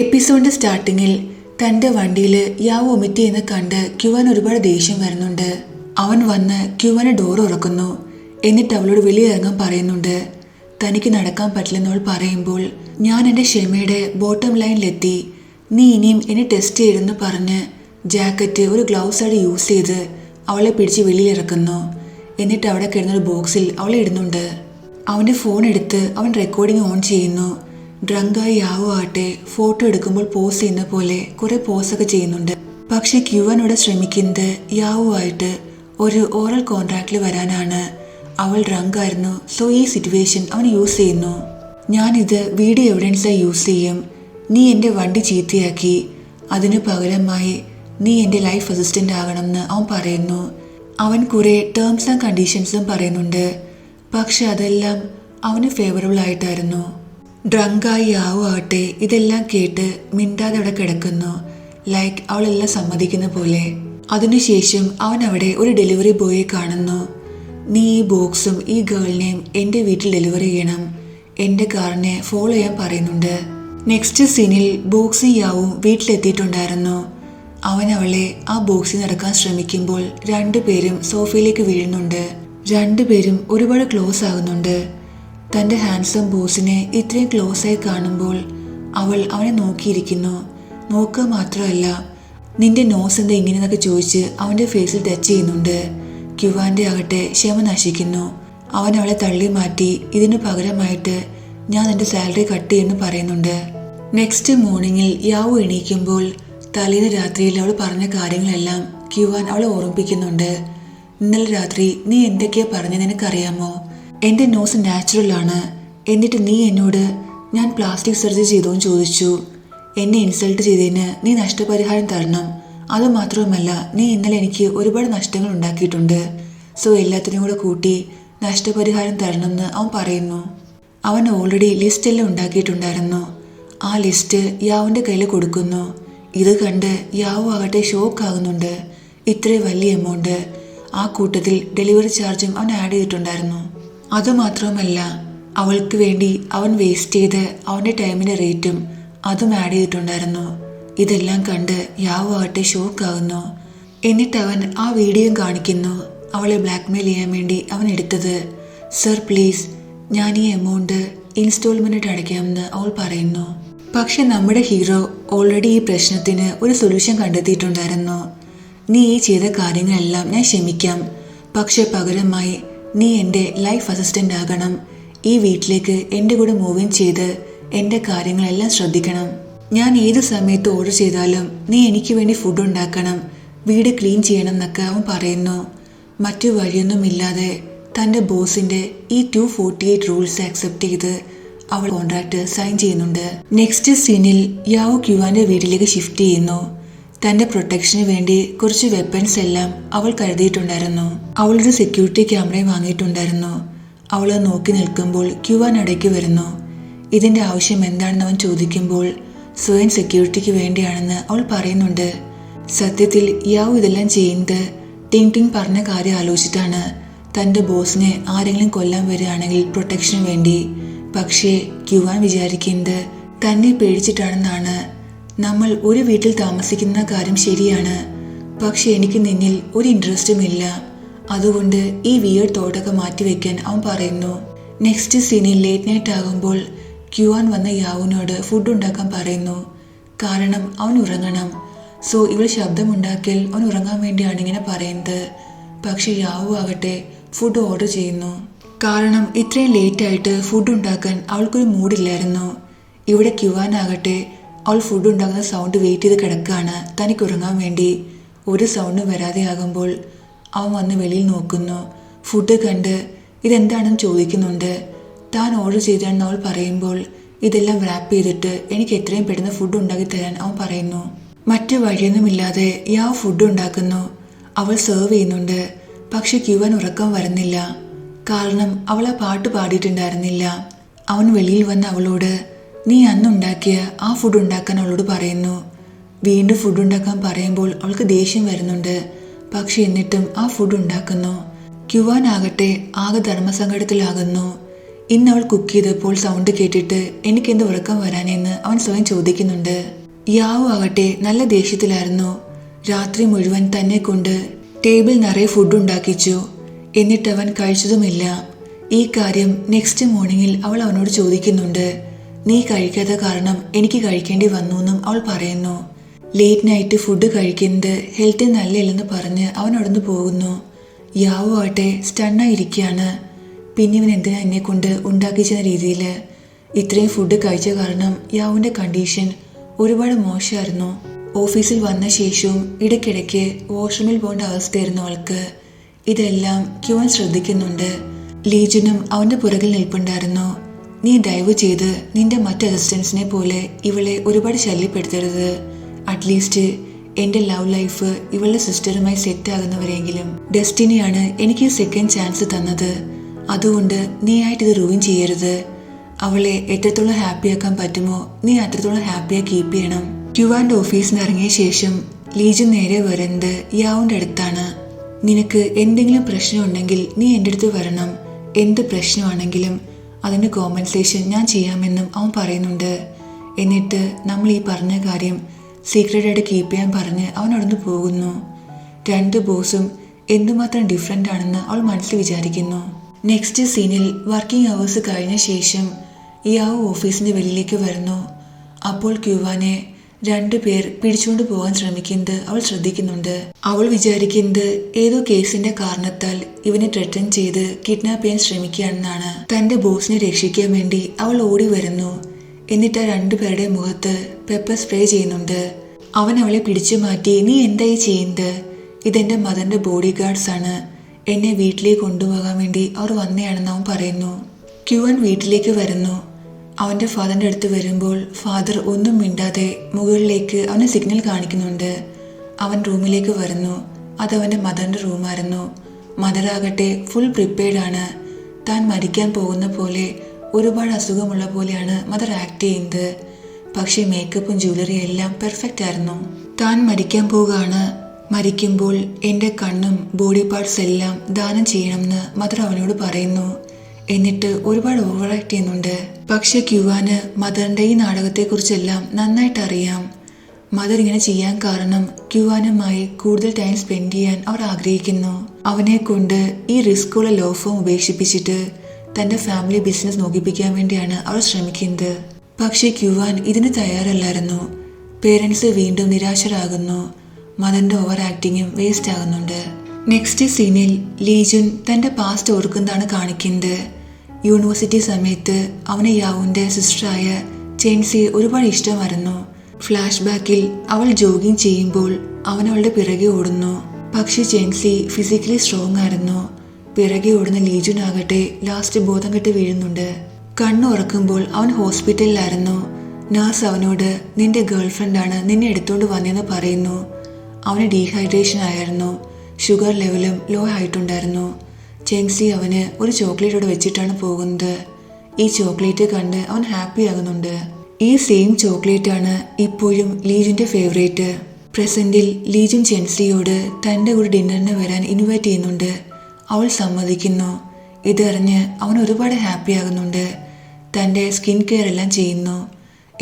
എപ്പിസോഡിന്റെ സ്റ്റാർട്ടിങ്ങിൽ തന്റെ വണ്ടിയിൽ യാവ് വൊമിറ്റ് ചെയ്യുന്ന കണ്ട് ക്യുവാൻ ഒരുപാട് ദേഷ്യം വരുന്നുണ്ട്. അവൻ വന്ന് ക്യുവാന് ഡോർ തുറക്കുന്നു. എന്നിട്ട് അവളോട് വെളിയിറങ്ങാൻ പറയുന്നുണ്ട്. തനിക്ക് നടക്കാൻ പറ്റില്ലെന്നവൾ പറയുമ്പോൾ ഞാൻ എൻ്റെ ക്ഷമയുടെ ബോട്ടം ലൈനിലെത്തി, നീ ഇനിയും എന്നെ ടെസ്റ്റ് ചെയ്തെന്ന് പറഞ്ഞ് ജാക്കറ്റ് ഒരു ഗ്ലൗസ് ആയിട്ട് യൂസ് ചെയ്ത് അവളെ പിടിച്ച് വെളിയിലിറക്കുന്നു. എന്നിട്ട് അവിടെ കിടന്നൊരു ബോക്സിൽ അവളെ ഇടുന്നുണ്ട്. അവൻ്റെ ഫോൺ എടുത്ത് അവൻ റെക്കോർഡിംഗ് ഓൺ ചെയ്യുന്നു. ഡ്രങ്കായി യാവോ ആട്ടെ ഫോട്ടോ എടുക്കുമ്പോൾ പോസ് ചെയ്യുന്ന പോലെ കുറെ പോസൊക്കെ ചെയ്യുന്നുണ്ട്. പക്ഷെ ക്യുവാൻ ഇവിടെ ശ്രമിക്കുന്നത് യാവോ ആയിട്ട് ഒരു ഓറൽ കോൺട്രാക്റ്റിൽ വരാനാണ്. അവൾ ഡ്രങ്കായിരുന്നു, സോ ഈ സിറ്റുവേഷൻ അവൻ യൂസ് ചെയ്യുന്നു. ഞാനിത് വീഡിയോ എവിഡൻസായി യൂസ് ചെയ്യും. നീ എൻ്റെ വണ്ടി ചീത്തയാക്കി, അതിനു പകരമായി നീ എൻ്റെ ലൈഫ് അസിസ്റ്റൻ്റ് ആകണമെന്ന് അവൻ പറയുന്നു. അവൻ കുറെ ടേംസ് ആൻഡ് കണ്ടീഷൻസും പറയുന്നുണ്ട്. പക്ഷെ അതെല്ലാം അവന് ഫേവറബിൾ ആയിട്ടായിരുന്നു. ഡ്രങ്കായി യാവോ ആട്ടെ ഇതെല്ലാം കേട്ട് മിണ്ടാതെ അവിടെ കിടക്കുന്നു, ലൈക്ക് അവളെല്ലാം സമ്മതിക്കുന്ന പോലെ. അതിനുശേഷം അവൻ അവിടെ ഒരു ഡെലിവറി ബോയെ കാണുന്നു. നീ ഈ ബോക്സും ഈ ഗേളിനെയും എൻ്റെ വീട്ടിൽ ഡെലിവറി ചെയ്യണം, എൻ്റെ കാറിനെ ഫോളോ ചെയ്യാൻ പറയുന്നുണ്ട്. നെക്സ്റ്റ് സീനിൽ ബോക്സും യാവും വീട്ടിലെത്തിയിട്ടുണ്ടായിരുന്നു. അവൻ അവളെ ആ ബോക്സിൽ നടക്കാൻ ശ്രമിക്കുമ്പോൾ രണ്ടുപേരും സോഫയിലേക്ക് വീഴുന്നുണ്ട്. രണ്ടുപേരും ഒരുപാട് ക്ലോസ് ആകുന്നുണ്ട്. തൻ്റെ ഹാൻസം ബോസിനെ ഇത്രയും ക്ലോസ് ആയി കാണുമ്പോൾ അവൾ അവനെ നോക്കിയിരിക്കുന്നു. നോക്കുക മാത്രമല്ല, നിന്റെ നോസ് എന്താ ഇങ്ങനെയെന്നൊക്കെ ചോദിച്ച് അവൻ്റെ ഫേസിൽ ടച്ച് ചെയ്യുന്നുണ്ട്. ക്യുവാൻ്റെ ആകട്ടെ ക്ഷമ നശിക്കുന്നു. അവൻ അവളെ തള്ളി മാറ്റി ഇതിനു പകരമായിട്ട് ഞാൻ നിന്റെ സാലറി കട്ട് ചെയ്യുമെന്ന് പറയുന്നുണ്ട്. നെക്സ്റ്റ് മോർണിംഗിൽ യാവു എണീക്കുമ്പോൾ തലേന്ന് രാത്രിയിൽ അവൾ പറഞ്ഞ കാര്യങ്ങളെല്ലാം ക്യുവാൻ അവളെ ഓർമ്മിപ്പിക്കുന്നുണ്ട്. ഇന്നലെ രാത്രി നീ എന്തൊക്കെയാ പറഞ്ഞത് നിനക്കറിയാമോ? എൻ്റെ നോസ് നാച്ചുറൽ ആണ്, എന്നിട്ട് നീ എന്നോട് ഞാൻ പ്ലാസ്റ്റിക് സർജറി ചെയ്തോന്ന് ചോദിച്ചു. എന്നെ ഇൻസൾട്ട് ചെയ്തതിന് നീ നഷ്ടപരിഹാരം തരണം. അതുമാത്രവുമല്ല, നീ ഇന്നലെ എനിക്ക് ഒരുപാട് നഷ്ടങ്ങൾ ഉണ്ടാക്കിയിട്ടുണ്ട്. സോ എല്ലാത്തിനും കൂടെ കൂട്ടി നഷ്ടപരിഹാരം തരണമെന്ന് അവൻ പറയുന്നു. അവൻ ഓൾറെഡി ലിസ്റ്റ് എല്ലാം ഉണ്ടാക്കിയിട്ടുണ്ടായിരുന്നു. ആ ലിസ്റ്റ് യാവിൻ്റെ കയ്യിൽ കൊടുക്കുന്നു. ഇത് കണ്ട് യാവു ആകട്ടെ ഷോക്ക് ആകുന്നുണ്ട്. ഇത്രയും വലിയ എമൗണ്ട്, ആ കൂട്ടത്തിൽ ഡെലിവറി ചാർജും അവൻ ആഡ് ചെയ്തിട്ടുണ്ടായിരുന്നു. അതുമാത്രവുമല്ല, അവൾക്ക് വേണ്ടി അവൻ വേസ്റ്റ് ചെയ്ത് അവൻ്റെ ടൈമിൻ്റെ റേറ്റും അതും ആഡ് ചെയ്തിട്ടുണ്ടായിരുന്നു. ഇതെല്ലാം കണ്ട് യാവു ആകട്ടെ ഷോക്ക് ആകുന്നു. എന്നിട്ട് അവൻ ആ വീഡിയോയും കാണിക്കുന്നു. അവളെ ബ്ലാക്ക്മെയിൽ ചെയ്യാൻ വേണ്ടി അവൻ എടുത്തത്. സർ പ്ലീസ്, ഞാൻ ഈ എമൗണ്ട് ഇൻസ്റ്റോൾമെൻറ്റ് അടയ്ക്കാമെന്ന് അവൾ പറയുന്നു. പക്ഷെ നമ്മുടെ ഹീറോ ഓൾറെഡി ഈ പ്രശ്നത്തിന് ഒരു സൊല്യൂഷൻ കണ്ടെത്തിയിട്ടുണ്ടായിരുന്നു. നീ ഈ ചെയ്ത കാര്യങ്ങളെല്ലാം ഞാൻ ക്ഷമിക്കാം, പക്ഷെ പകരമായി നീ എൻ്റെ ലൈഫ് അസിസ്റ്റൻ്റ് ആകണം. ഈ വീട്ടിലേക്ക് എൻ്റെ കൂടെ മൂവിങ് ചെയ്ത് എൻ്റെ കാര്യങ്ങളെല്ലാം ശ്രദ്ധിക്കണം. ഞാൻ ഏത് സമയത്ത് ഓർഡർ ചെയ്താലും നീ എനിക്ക് വേണ്ടി ഫുഡ് ഉണ്ടാക്കണം, വീട് ക്ലീൻ ചെയ്യണം എന്നൊക്കെ അവൻ പറയുന്നു. മറ്റു വഴിയൊന്നുമില്ലാതെ തൻ്റെ ബോസിൻ്റെ ഈ 248 റൂൾസ് അക്സെപ്റ്റ് ചെയ്ത് അവൾ കോൺട്രാക്ട് സൈൻ ചെയ്യുന്നുണ്ട്. നെക്സ്റ്റ് സീനിൽ യാവു ക്യുവാൻ്റെ വീട്ടിലേക്ക് ഷിഫ്റ്റ് ചെയ്യുന്നു. തൻ്റെ പ്രൊട്ടക്ഷന് വേണ്ടി കുറച്ച് വെപ്പൺസ് എല്ലാം അവൾ കരുതിയിട്ടുണ്ടായിരുന്നു. അവളൊരു സെക്യൂരിറ്റി ക്യാമറയും വാങ്ങിയിട്ടുണ്ടായിരുന്നു. അവൾ നോക്കി നിൽക്കുമ്പോൾ ക്യുവാൻ ഇടയ്ക്ക് വരുന്നു. ഇതിൻ്റെ ആവശ്യം എന്താണെന്ന് അവൻ ചോദിക്കുമ്പോൾ സ്വയം സെക്യൂരിറ്റിക്ക് വേണ്ടിയാണെന്ന് അവൾ പറയുന്നുണ്ട്. സത്യത്തിൽ യാവു ഇതെല്ലാം ചെയ്യുന്നത് ടിങ് ടിങ് പറഞ്ഞ കാര്യം ആലോചിച്ചിട്ടാണ്. തൻ്റെ ബോസിനെ ആരെങ്കിലും കൊല്ലാൻ വരികയാണെങ്കിൽ പ്രൊട്ടക്ഷന് വേണ്ടി. പക്ഷേ ക്യുവാൻ വിചാരിക്കുന്നത് തന്നെ പേടിച്ചിട്ടാണെന്നാണ്. നമ്മൾ ഒരു വീട്ടിൽ താമസിക്കുന്ന കാര്യം ശരിയാണ്, പക്ഷെ എനിക്ക് നിന്നിൽ ഒരു ഇൻട്രസ്റ്റും ഇല്ല. അതുകൊണ്ട് ഈ വിയേർഡ് തോട്ടൊക്കെ മാറ്റിവെക്കാൻ അവൻ പറയുന്നു. നെക്സ്റ്റ് സീനിൽ ലേറ്റ് നൈറ്റ് ആകുമ്പോൾ ക്യുവാൻ വന്ന യാവുവിനോട് ഫുഡ് ഉണ്ടാക്കാൻ പറയുന്നു. കാരണം അവൻ ഉറങ്ങണം. സോ ഇവൾ ശബ്ദമുണ്ടാക്കിയാൽ അവൻ ഉറങ്ങാൻ വേണ്ടിയാണ് ഇങ്ങനെ പറയുന്നത്. പക്ഷെ യാവു ആകട്ടെ ഫുഡ് ഓർഡർ ചെയ്യുന്നു. കാരണം ഇത്രയും ലേറ്റായിട്ട് ഫുഡ് ഉണ്ടാക്കാൻ അവൾക്കൊരു മൂഡില്ലായിരുന്നു. ഇവിടെ ക്യുവാൻ ആകട്ടെ അവൾ ഫുഡ് ഉണ്ടാക്കുന്ന സൗണ്ട് വെയിറ്റ് ചെയ്ത് കിടക്കുകയാണ് തനിക്ക് ഉറങ്ങാൻ വേണ്ടി. ഒരു സൗണ്ടും വരാതെ ആകുമ്പോൾ അവൻ വന്ന് വെളിയിൽ നോക്കുന്നു. ഫുഡ് കണ്ട് ഇതെന്താണെന്ന് ചോദിക്കുന്നുണ്ട്. താൻ ഓർഡർ ചെയ്താണെന്ന് അവൾ പറയുമ്പോൾ ഇതെല്ലാം റാപ്പ് ചെയ്തിട്ട് എനിക്ക് എത്രയും പെട്ടെന്ന് ഫുഡ് ഉണ്ടാക്കി തരാൻ അവൻ പറയുന്നു. മറ്റു വഴിയൊന്നുമില്ലാതെ യാവ് ഫുഡ് ഉണ്ടാക്കുന്നു. അവൾ സെർവ് ചെയ്യുന്നുണ്ട്. പക്ഷെ ക്യുവാൻ ഉറക്കം വരുന്നില്ല. കാരണം അവൾ ആ പാട്ട് പാടിയിട്ടുണ്ടായിരുന്നില്ല. അവൻ വെളിയിൽ വന്ന് അവളോട് നീ അന്നുണ്ടാക്കിയ ആ ഫുഡ് ഉണ്ടാക്കാൻ അവളോട് പറയുന്നു. വീണ്ടും ഫുഡ് ഉണ്ടാക്കാൻ പറയുമ്പോൾ അവൾക്ക് ദേഷ്യം വരുന്നുണ്ട്. പക്ഷെ എന്നിട്ടും ആ ഫുഡ് ഉണ്ടാക്കുന്നു. ക്യുവാൻ ആകട്ടെ ആകെ ധർമ്മസങ്കടത്തിലാകുന്നു. ഇന്ന് അവൾ കുക്ക് ചെയ്തപ്പോൾ സൗണ്ട് കേട്ടിട്ട് എനിക്കെന്ത് ഉറക്കം വരാനെന്ന് അവൻ സ്വയം ചോദിക്കുന്നുണ്ട്. യാവു ആകട്ടെ നല്ല ദേഷ്യത്തിലായിരുന്നു. രാത്രി മുഴുവൻ തന്നെ കൊണ്ട് ടേബിൾ നിറയെ ഫുഡ് ഉണ്ടാക്കിച്ചു. എന്നിട്ടവൻ കഴിച്ചതുമില്ല. ഈ കാര്യം നെക്സ്റ്റ് മോർണിംഗിൽ അവൾ അവനോട് ചോദിക്കുന്നുണ്ട്. നീ കഴിക്കാത്ത കാരണം എനിക്ക് കഴിക്കേണ്ടി വന്നു എന്നും അവൾ പറയുന്നു. ലേറ്റ് നൈറ്റ് ഫുഡ് കഴിക്കുന്നത് ഹെൽത്തിന് നല്ലതല്ലെന്ന് പറഞ്ഞ് അവൻ അവിടുന്ന് പോകുന്നു. യാവു ആട്ടെ സ്റ്റണ്ണായിരിക്കുകയാണ്. പിന്നെ ഇവൻ എന്തിനാ എന്നെ കൊണ്ട് ഉണ്ടാക്കിച്ചെന്ന രീതിയിൽ. ഇത്രയും ഫുഡ് കഴിച്ച കാരണം യാവുവിൻ്റെ കണ്ടീഷൻ ഒരുപാട് മോശമായിരുന്നു. ഓഫീസിൽ വന്ന ശേഷവും ഇടയ്ക്കിടയ്ക്ക് വാഷ്റൂമിൽ പോകേണ്ട അവസ്ഥയായിരുന്നു അവൾക്ക്. ഇതെല്ലാം ക്യുവൻ ശ്രദ്ധിക്കുന്നുണ്ട്. ലീജനും അവൻ്റെ പുറകിൽ നിൽപ്പുണ്ടായിരുന്നു. നീ ദയവ് ചെയ്ത് നിന്റെ മറ്റ് അസിസ്റ്റൻസിനെ പോലെ ഇവളെ ഒരുപാട് ശല്യപ്പെടുത്തരുത്. അറ്റ്ലീസ്റ്റ് എൻ്റെ ലവ് ലൈഫ് ഇവളുടെ സിസ്റ്ററുമായി സെറ്റ് ആകുന്നവരെങ്കിലും. ഡെസ്റ്റിനിയാണ് എനിക്ക് സെക്കൻഡ് ചാൻസ് തന്നത്. അതുകൊണ്ട് നീ ആയിട്ട് ഇത് റൂയിൻ ചെയ്യരുത്. അവളെ എത്രത്തോളം ഹാപ്പിയാക്കാൻ പറ്റുമോ നീ അത്രത്തോളം ഹാപ്പിയായി കീപ്പ് ചെയ്യണം. ക്യുവാൻ്റെ ഓഫീസിൽ നിന്ന് ഇറങ്ങിയ ശേഷം ലീജൻ നേരെ വരുന്നത് യാവുൻ്റെ അടുത്താണ്. നിനക്ക് എന്തെങ്കിലും പ്രശ്നമുണ്ടെങ്കിൽ നീ എൻ്റെ അടുത്ത് വരണം. എന്ത് പ്രശ്നമാണെങ്കിലും അതിൻ്റെ കോമ്പൻസേഷൻ ഞാൻ ചെയ്യാമെന്നും അവൻ പറയുന്നുണ്ട്. എന്നിട്ട് നമ്മൾ ഈ പറഞ്ഞ കാര്യം സീക്രട്ടായിട്ട് കീപ്പ് ചെയ്യാൻ പറഞ്ഞ് അവൻ അവിടുന്ന് പോകുന്നു. രണ്ട് ബോസും എന്തുമാത്രം ഡിഫറെൻ്റ് ആണെന്ന് അവൾ മനസ്സിൽ വിചാരിക്കുന്നു. നെക്സ്റ്റ് സീനിൽ വർക്കിംഗ് അവേഴ്സ് കഴിഞ്ഞ ശേഷം യാവു ഓഫീസിൻ്റെ വെളിയിലേക്ക് വരുന്നു. അപ്പോൾ ക്യുവാനെ രണ്ടുപേർ പിടിച്ചുകൊണ്ട് പോകാൻ ശ്രമിക്കുന്നത് അവൾ ശ്രദ്ധിക്കുന്നുണ്ട്. അവൾ വിചാരിക്കുന്നത് ഏതോ കേസിന്റെ കാരണത്താൽ ഇവനെ ത്രെറ്റൻ ചെയ്ത് കിഡ്നാപ്പ് ചെയ്യാൻ ശ്രമിക്കുകയാണെന്നാണ്. തന്റെ ബോസിനെ രക്ഷിക്കാൻ വേണ്ടി അവൾ ഓടി വരുന്നു. എന്നിട്ട് ആ രണ്ടുപേരുടെ മുഖത്ത് പെപ്പർ സ്പ്രേ ചെയ്യുന്നുണ്ട്. അവൻ അവളെ പിടിച്ചു മാറ്റി നീ എന്തായി ചെയ്യുന്നത്? ഇതെന്റെ മദറിന്റെ ബോഡി ഗാർഡ്സ് ആണ്. എന്നെ വീട്ടിലേക്ക് കൊണ്ടുപോകാൻ വേണ്ടി അവർ വന്നതാണെന്ന് അവൻ പറയുന്നു. ക്യുവൻ വീട്ടിലേക്ക് വരുന്നു. അവൻ്റെ ഫാദറിൻ്റെ അടുത്ത് വരുമ്പോൾ ഫാദർ ഒന്നും മിണ്ടാതെ മുകളിലേക്ക് അവന് സിഗ്നൽ കാണിക്കുന്നുണ്ട്. അവൻ റൂമിലേക്ക് വരുന്നു. അതവൻ്റെ മദറിൻ്റെ റൂമായിരുന്നു. മദറാകട്ടെ ഫുൾ പ്രിപ്പയർഡാണ്. താൻ മരിക്കാൻ പോകുന്ന പോലെ ഒരുപാട് അസുഖമുള്ള പോലെയാണ് മദർ ആക്ട് ചെയ്യുന്നത്. പക്ഷേ മേക്കപ്പും ജ്വല്ലറിയും എല്ലാം പെർഫെക്റ്റ് ആയിരുന്നു. താൻ മരിക്കാൻ പോവുകയാണ്. മരിക്കുമ്പോൾ എൻ്റെ കണ്ണും ബോഡി പാർട്സ് എല്ലാം ദാനം ചെയ്യണമെന്ന് മദർ അവനോട് പറയുന്നു. എന്നിട്ട് ഒരുപാട് ഓവർ ആക്ട് ചെയ്യുന്നുണ്ട്. പക്ഷെ ക്യുവാന് മദറിൻ്റെ ഈ നാടകത്തെക്കുറിച്ചെല്ലാം നന്നായിട്ട് അറിയാം. മദർ ഇങ്ങനെ ചെയ്യാൻ കാരണം ക്യുവാനുമായി കൂടുതൽ ടൈം സ്പെൻഡ് ചെയ്യാൻ അവർ ആഗ്രഹിക്കുന്നു. അവനെ കൊണ്ട് ഈ റിസ്ക്കുള്ള ലോ ഫോം ഉപേക്ഷിപ്പിച്ചിട്ട് തൻ്റെ ഫാമിലി ബിസിനസ് നോക്കിപ്പിക്കാൻ വേണ്ടിയാണ് അവർ ശ്രമിക്കുന്നത്. പക്ഷേ ക്യുവാൻ ഇതിന് തയ്യാറല്ലായിരുന്നു. പേരൻസ് വീണ്ടും നിരാശരാകുന്നു. മദറിൻ്റെ ഓവർ ആക്ടിങ്ങും വേസ്റ്റ് ആകുന്നുണ്ട്. നെക്സ്റ്റ് സീനിൽ ലീജുൻ തൻ്റെ പാസ്റ്റ് ഓർക്കുന്നതാണ് കാണിക്കുന്നത്. യൂണിവേഴ്സിറ്റി സമയത്ത് അവന് യാവുൻ്റെ സിസ്റ്ററായ ചെൻസിയെ ഒരുപാട് ഇഷ്ടമായിരുന്നു. ഫ്ലാഷ് ബാക്കിൽ അവൾ ജോഗിങ് ചെയ്യുമ്പോൾ അവൻ അവളുടെ പിറകെ ഓടുന്നു. പക്ഷെ ചെൻസി ഫിസിക്കലി സ്ട്രോങ് ആയിരുന്നു. പിറകെ ഓടുന്ന ലീജുൻ ആകട്ടെ ലാസ്റ്റ് ബോധം കെട്ട് വീഴുന്നുണ്ട്. കണ്ണു ഉറക്കുമ്പോൾ അവൻ ഹോസ്പിറ്റലിലായിരുന്നു. നഴ്സ് അവനോട് നിന്റെ ഗേൾഫ്രണ്ടാണ് നിന്നെ എടുത്തോണ്ട് വന്നതെന്ന് പറയുന്നു. അവന് ഡീഹൈഡ്രേഷൻ ആയിരുന്നു. ഷുഗർ ലെവലും ലോ ആയിട്ടുണ്ടായിരുന്നു. ചെൻസി അവന് ഒരു ചോക്ലേറ്റോടെ വെച്ചിട്ടാണ് പോകുന്നത്. ഈ ചോക്ലേറ്റ് കണ്ട് അവൻ ഹാപ്പി ആകുന്നുണ്ട്. ഈ സെയിം ചോക്ലേറ്റ് ആണ് ഇപ്പോഴും ലീജുന്റെ ഫേവറേറ്റ്. പ്രസന്റിൽ ലീജുൻ ചെൻസിയോട് തൻ്റെ കൂടെ ഡിന്നറിന് വരാൻ ഇൻവൈറ്റ് ചെയ്യുന്നുണ്ട്. അവൾ സമ്മതിക്കുന്നു. ഇതറിഞ്ഞ് അവൻ ഒരുപാട് ഹാപ്പി ആകുന്നുണ്ട്. തൻ്റെ സ്കിൻ കെയർ എല്ലാം ചെയ്യുന്നു.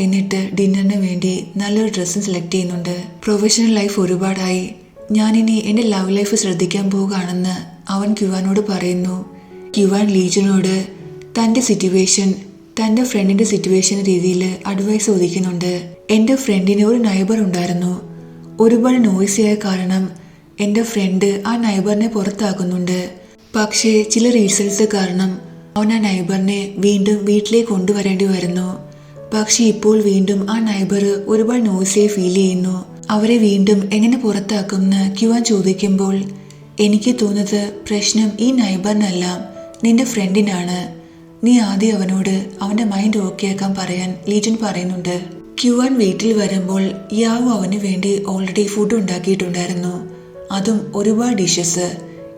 എന്നിട്ട് ഡിന്നറിന് വേണ്ടി നല്ലൊരു ഡ്രസ്സും സെലക്ട് ചെയ്യുന്നുണ്ട്. പ്രൊഫഷണൽ ലൈഫ് ഒരുപാടായി. ഞാനിനി എൻ്റെ ലവ് ലൈഫ് ശ്രദ്ധിക്കാൻ പോവുകയാണെന്ന് അവൻ ക്യുവാനോട് പറയുന്നു. ക്യുവാൻ ലീജനോട് തൻ്റെ സിറ്റുവേഷൻ തൻ്റെ ഫ്രണ്ടിൻ്റെ സിറ്റുവേഷൻ രീതിയിൽ അഡ്വൈസ് ചോദിക്കുന്നുണ്ട്. എൻ്റെ ഫ്രണ്ടിന് ഒരു നൈബർ ഉണ്ടായിരുന്നു. ഒരുപാട് നോയ്സിയായ കാരണം എൻ്റെ ഫ്രണ്ട് ആ നൈബറിനെ പുറത്താക്കുന്നുണ്ട്. പക്ഷേ ചില റീസൺസ് കാരണം അവൻ ആ നൈബറിനെ വീണ്ടും വീട്ടിലേക്ക് കൊണ്ടുവരേണ്ടി വരുന്നു. പക്ഷെ ഇപ്പോൾ വീണ്ടും ആ നൈബർ ഒരുപാട് നോയ്സിയായി ഫീൽ ചെയ്യുന്നു. അവരെ വീണ്ടും എങ്ങനെ പുറത്താക്കുമെന്ന് ക്യുവാൻ ചോദിക്കുമ്പോൾ എനിക്ക് തോന്നുന്നത് പ്രശ്നം ഈ നൈബറിനല്ല, നിന്റെ ഫ്രണ്ടിനാണ്. നീ ആദ്യം അവനോട് അവൻ്റെ മൈൻഡ് ഓക്കെ ആക്കാൻ പറയാൻ ലീജൻ പറയുന്നുണ്ട്. ക്യുവാൻ വീട്ടിൽ വരുമ്പോൾ യാവു അവന് വേണ്ടി ഓൾറെഡി ഫുഡ് ഉണ്ടാക്കിയിട്ടുണ്ടായിരുന്നു. അതും ഒരുപാട് ഡിഷസ്.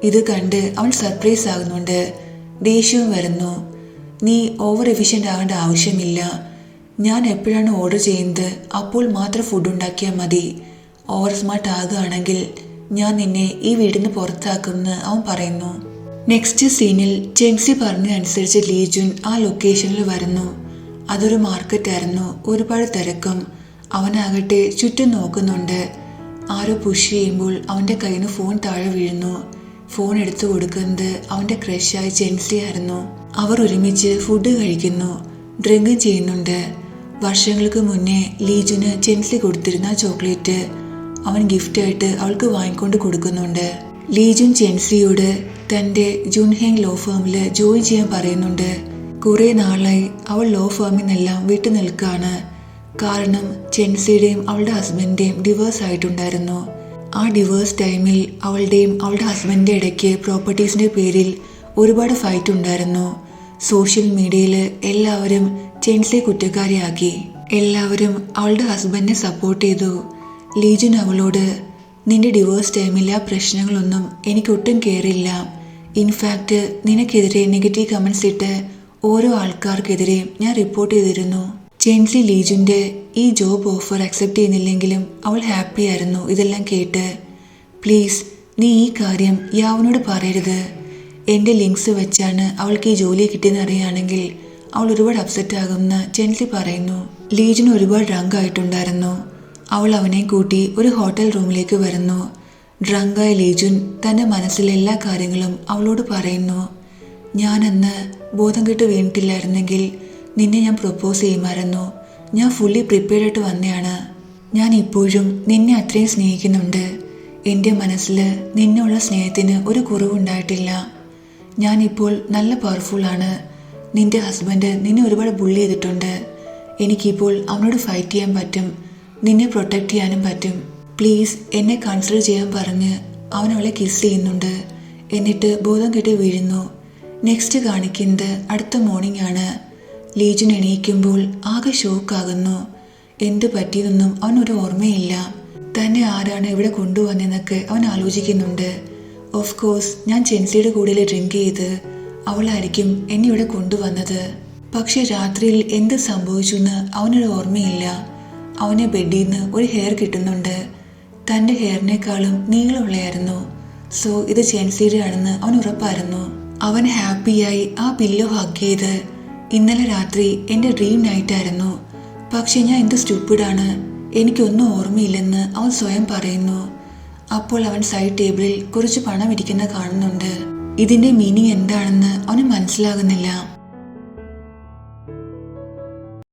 ഇത് കണ്ട് അവൻ സർപ്രൈസ് ആകുന്നുണ്ട്. ദേഷ്യവും വരുന്നു. നീ ഓവർ എഫിഷ്യൻ്റ് ആവേണ്ട ആവശ്യമില്ല. ഞാൻ എപ്പോഴാണ് ഓർഡർ ചെയ്യുന്നത് അപ്പോൾ മാത്രം ഫുഡ് ഉണ്ടാക്കിയാൽ മതി. ഓവർ സ്മാർട്ട് ആകുകയാണെങ്കിൽ ഞാൻ നിന്നെ ഈ വീടിന് പുറത്താക്കുമെന്ന് അവൻ പറയുന്നു. നെക്സ്റ്റ് സീനിൽ ജെൻസി പറഞ്ഞതനുസരിച്ച് ലീജുൻ ആ ലൊക്കേഷനിൽ വരുന്നു. അതൊരു മാർക്കറ്റായിരുന്നു. ഒരുപാട് തിരക്കും. അവനാകട്ടെ ചുറ്റും നോക്കുന്നുണ്ട്. ആരോ പുഷ് ചെയ്യുമ്പോൾ അവൻ്റെ കയ്യിൽ നിന്ന് ഫോൺ താഴെ വീഴുന്നു. ഫോൺ എടുത്തു കൊടുക്കുന്നത് അവൻ്റെ ക്രഷായ ജെൻസി ആയിരുന്നു. അവർ ഒരുമിച്ച് ഫുഡ് കഴിക്കുന്നു, ഡ്രിങ്കും ചെയ്യുന്നുണ്ട്. വർഷങ്ങൾക്ക് മുന്നേ ലീജുന് ജെൻസി കൊടുത്തിരുന്ന ചോക്ലേറ്റ് അവൻ ഗിഫ്റ്റായിട്ട് അവൾക്ക് വാങ്ങിക്കൊണ്ട് കൊടുക്കുന്നുണ്ട്. ലീജുൻ ജെൻസിയോട് തൻ്റെ ജുൻഹെങ് ലോ ഫേമിൽ ജോയിൻ ചെയ്യാൻ പറയുന്നുണ്ട്. കുറെ നാളായി അവൾ ലോ ഫേമിൽ നിന്നെല്ലാം വിട്ടു നിൽക്കാണ്. കാരണം ജെൻസിയുടെയും അവളുടെ ഹസ്ബൻഡിന്റെയും ഡിവോഴ്സ് ആയിട്ടുണ്ടായിരുന്നു. ആ ഡിവോഴ്സ് ടൈമിൽ അവളുടെയും അവളുടെ ഹസ്ബൻഡിന്റെ ഇടയ്ക്ക് പ്രോപ്പർട്ടീസിന്റെ പേരിൽ ഒരുപാട് ഫൈറ്റ് ഉണ്ടായിരുന്നു. സോഷ്യൽ മീഡിയയിൽ എല്ലാവരും ജെൻസിയെ കുറ്റക്കാരിയാക്കി. എല്ലാവരും അവളുടെ ഹസ്ബൻഡിനെ സപ്പോർട്ട് ചെയ്തു. ലീജുൻ അവളോട് നിന്റെ ഡിവോഴ്സ് ടൈമിൽ ആ പ്രശ്നങ്ങളൊന്നും എനിക്കൊട്ടും കയറില്ല. ഇൻഫാക്റ്റ് നിനക്കെതിരെ നെഗറ്റീവ് കമൻസ് ഇട്ട് ഓരോ ആൾക്കാർക്കെതിരെയും ഞാൻ റിപ്പോർട്ട് ചെയ്തിരുന്നു. ജെൻസി ലീജുന്റെ ഈ ജോബ് ഓഫർ അക്സെപ്റ്റ് ചെയ്യുന്നില്ലെങ്കിലും അവൾ ഹാപ്പി ആയിരുന്നു ഇതെല്ലാം കേട്ട്. പ്ലീസ് നീ ഈ കാര്യം യാവനോട് പറയരുത്. എൻ്റെ ലിങ്ക്സ് വെച്ചാണ് അവൾക്ക് ഈ ജോലി കിട്ടിയെന്ന് അറിയുകയാണെങ്കിൽ അവൾ ഒരുപാട് അപ്സെറ്റ് ആകുമെന്ന് ജെൻസി പറയുന്നു. ലീജുന് ഒരുപാട് ഡ്രങ്ക് ആയിട്ടുണ്ടായിരുന്നു. അവൾ അവനെ കൂട്ടി ഒരു ഹോട്ടൽ റൂമിലേക്ക് വരുന്നു. ഡ്രങ്കായ ലീജുൻ തൻ്റെ മനസ്സിലെ എല്ലാ കാര്യങ്ങളും അവളോട് പറയുന്നു. ഞാനന്ന് ബോധം കെട്ട് വീണിട്ടില്ലായിരുന്നെങ്കിൽ നിന്നെ ഞാൻ പ്രൊപ്പോസ് ചെയ്യുമായിരുന്നു. ഞാൻ ഫുള്ളി പ്രിപ്പയർഡ് ആയിട്ട് വന്നെയാണ്. ഞാൻ ഇപ്പോഴും നിന്നെ അത്രയും സ്നേഹിക്കുന്നുണ്ട്. എൻ്റെ മനസ്സിൽ നിന്നുള്ള സ്നേഹത്തിന് ഒരു കുറവുണ്ടായിട്ടില്ല. ഞാനിപ്പോൾ നല്ല പവർഫുള്ളാണ്. നിന്റെ ഹസ്ബൻഡ് നിന്നെ ഒരുപാട് ബുള്ളി ചെയ്തിട്ടുണ്ട്. എനിക്കിപ്പോൾ അവനോട് ഫൈറ്റ് ചെയ്യാൻ പറ്റും. നിന്നെ പ്രൊട്ടക്റ്റ് ചെയ്യാനും പറ്റും. പ്ലീസ് എന്നെ കൺസിഡർ ചെയ്യാൻ പറഞ്ഞ് അവൻ അവളെ കിസ് ചെയ്യുന്നുണ്ട്. എന്നിട്ട് ബോധം കെട്ടി വീഴുന്നു. നെക്സ്റ്റ് കാണിക്കുന്നത് അടുത്ത മോർണിംഗ് ആണ്. ലീജുൻ എണീക്കുമ്പോൾ ആകെ ഷോക്കാകുന്നു. എന്ത് പറ്റിയതൊന്നും അവനൊരു ഓർമ്മയില്ല. തന്നെ ആരാണ് ഇവിടെ കൊണ്ടുവന്നതെന്നൊക്കെ അവൻ ആലോചിക്കുന്നുണ്ട്. ഓഫ് കോഴ്സ് ഞാൻ ജെൻസിയുടെ കൂടെ ഡ്രിങ്ക് ചെയ്ത് അവളായിരിക്കും എന്നെ ഇവിടെ കൊണ്ടുവന്നത്. പക്ഷെ രാത്രിയിൽ എന്ത് സംഭവിച്ചു എന്ന് അവനൊരു ഓർമ്മയില്ല. അവനെ ബെഡിൽ നിന്ന് ഒരു ഹെയർ കിട്ടുന്നുണ്ട്. തൻ്റെ ഹെയറിനേക്കാളും നീളമുള്ളയായിരുന്നു. സോ ഇത് ജെൻസിയുടെ ആണെന്ന് അവൻ ഉറപ്പായിരുന്നു. അവൻ ഹാപ്പിയായി ആ പില്ലോ ഹഗ് ചെയ്ത് ഇന്നലെ രാത്രി എൻ്റെ ഡ്രീം നൈറ്റ് ആയിരുന്നു. പക്ഷെ ഞാൻ എന്ത് സ്റ്റുപ്പിഡാണ്, എനിക്കൊന്നും ഓർമ്മയില്ലെന്ന് അവൻ സ്വയം പറയുന്നു. അപ്പോൾ അവൻ സൈഡ് ടേബിളിൽ കുറച്ച് പണം ഇരിക്കുന്ന കാണുന്നുണ്ട്. ഇതിൻ്റെ മീനിങ് എന്താണെന്ന് അവന് മനസ്സിലാകുന്നില്ല.